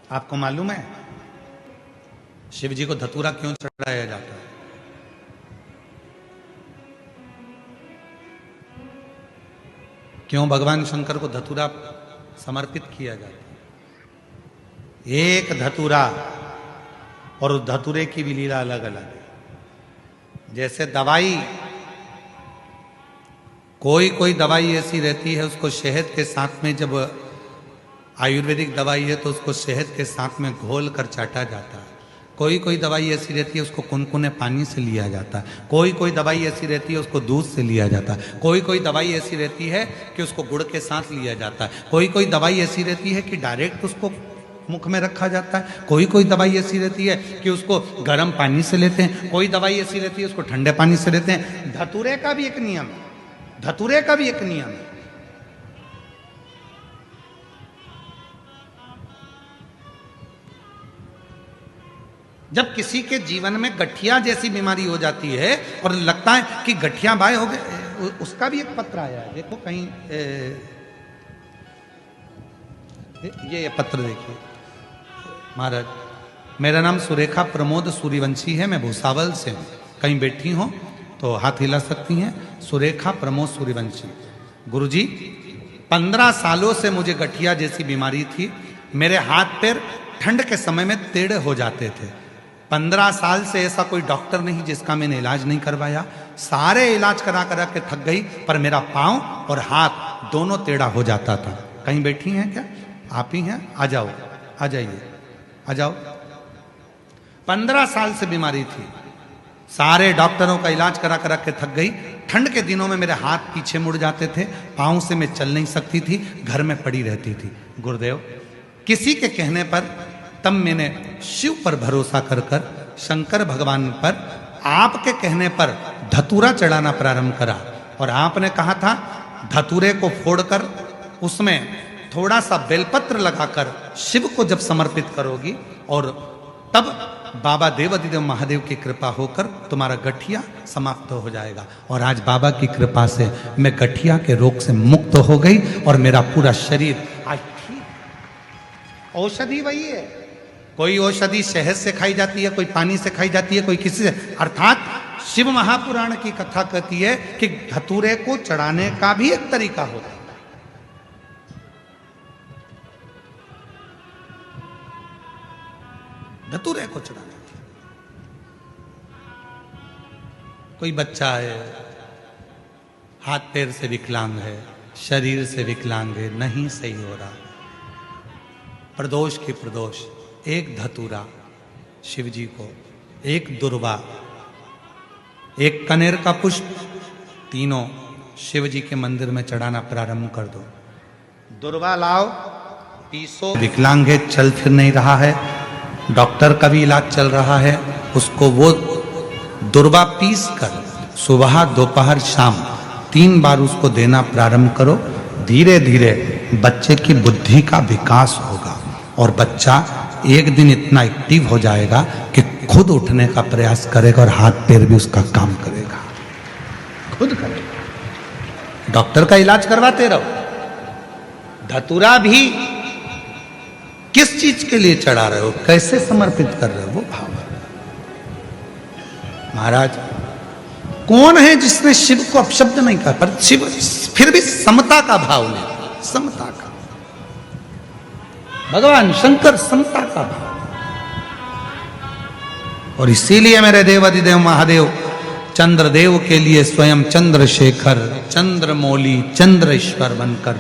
आपको मालूम है शिव जी को धतूरा क्यों चढ़ाया जाता है? क्यों भगवान शंकर को धतूरा समर्पित किया जाता है? एक धतूरा और उस धतूरे की भी लीला अलग अलग है। जैसे दवाई, कोई दवाई ऐसी रहती है उसको शहद के साथ में, जब आयुर्वेदिक दवाई है तो उसको शहद के साथ में घोल कर चाटा जाता है। कोई दवाई ऐसी रहती है उसको कुनकुने पानी से लिया जाता है। कोई दवाई ऐसी रहती है उसको दूध से लिया जाता है। कोई दवाई ऐसी रहती है कि उसको गुड़ के साथ लिया जाता है। कोई दवाई ऐसी रहती है कि डायरेक्ट उसको मुख में रखा जाता है। कोई दवाई ऐसी रहती है कि उसको गर्म पानी से लेते हैं। कोई दवाई ऐसी रहती है उसको ठंडे पानी से लेते हैं। धतूरे का भी एक नियम है, धतूरे का भी एक नियम है। जब किसी के जीवन में गठिया जैसी बीमारी हो जाती है और लगता है कि गठिया बाय हो गए, उसका भी एक पत्र आया है, देखो कहीं ये पत्र देखिए। महाराज, मेरा नाम सुरेखा प्रमोद सूर्यवंशी है, मैं भूसावल से हूँ। कहीं बैठी हो तो हाथ हिला सकती हैं। सुरेखा प्रमोद सूर्यवंशी। गुरुजी, 15 सालों से मुझे गठिया जैसी बीमारी थी। मेरे हाथ पैर ठंड के समय में टेढ़े हो जाते थे। 15 साल से ऐसा कोई डॉक्टर नहीं जिसका मैंने इलाज नहीं करवाया। सारे इलाज करा के थक गई, पर मेरा पांव और हाथ दोनों टेढ़ा हो जाता था। कहीं बैठी हैं क्या? आप ही हैं? आ जाओ, आ जाइए, आ जाओ। 15 साल से बीमारी थी, सारे डॉक्टरों का इलाज करा के थक गई। ठंड के दिनों में मेरे हाथ पीछे मुड़ जाते थे, पांव से मैं चल नहीं सकती थी, घर में पड़ी रहती थी। गुरुदेव, किसी के कहने पर तब मैंने शिव पर भरोसा कर शंकर भगवान पर, आपके कहने पर धतूरा चढ़ाना प्रारंभ करा। और आपने कहा था धतूरे को फोड़कर उसमें थोड़ा सा बेलपत्र लगाकर शिव को जब समर्पित करोगी, और तब बाबा देवाधिदेव महादेव की कृपा होकर तुम्हारा गठिया समाप्त हो जाएगा। और आज बाबा की कृपा से मैं गठिया के रोग से मुक्त हो गई और मेरा पूरा शरीर आज ठीक। औषधि वही है। कोई औषधि शहद से खाई जाती है, कोई पानी से खाई जाती है, कोई किसी से। अर्थात शिव महापुराण की कथा कहती है कि धतूरे को चढ़ाने का भी एक तरीका होता है। धतूरे को चढ़ाने, कोई बच्चा है, हाथ पैर से विकलांग है, शरीर से विकलांग है, नहीं सही हो रहा, प्रदोष की प्रदोष, एक धतूरा शिव जी को, एक दुर्वा, एक कनेर का पुष्प, तीनों शिव जी के मंदिर में चढ़ाना प्रारंभ कर दो। दुर्वा लाओ, पीसो। विकलांग है, चल फिर नहीं रहा है, डॉक्टर का भी इलाज चल रहा है, उसको वो दुर्वा पीस कर सुबह दोपहर शाम 3 बार उसको देना प्रारंभ करो। धीरे धीरे बच्चे की बुद्धि का विकास होगा और बच्चा एक दिन इतना एक्टिव हो जाएगा कि खुद उठने का प्रयास करेगा और हाथ पैर भी उसका काम करेगा, खुद करेगा। डॉक्टर का इलाज करवाते रहो। धतूरा भी किस चीज के लिए चढ़ा रहे हो, कैसे समर्पित कर रहे हो, वो भाव है। महाराज, कौन है जिसने शिव को अपशब्द नहीं कहा, पर शिव फिर भी समता का भाव लेता, समता का। भगवान शंकर समता का भाव। और इसीलिए मेरे देवाधिदेव महादेव चंद्रदेव के लिए स्वयं चंद्रशेखर, चंद्रमौली, चंद्रेश्वर बनकर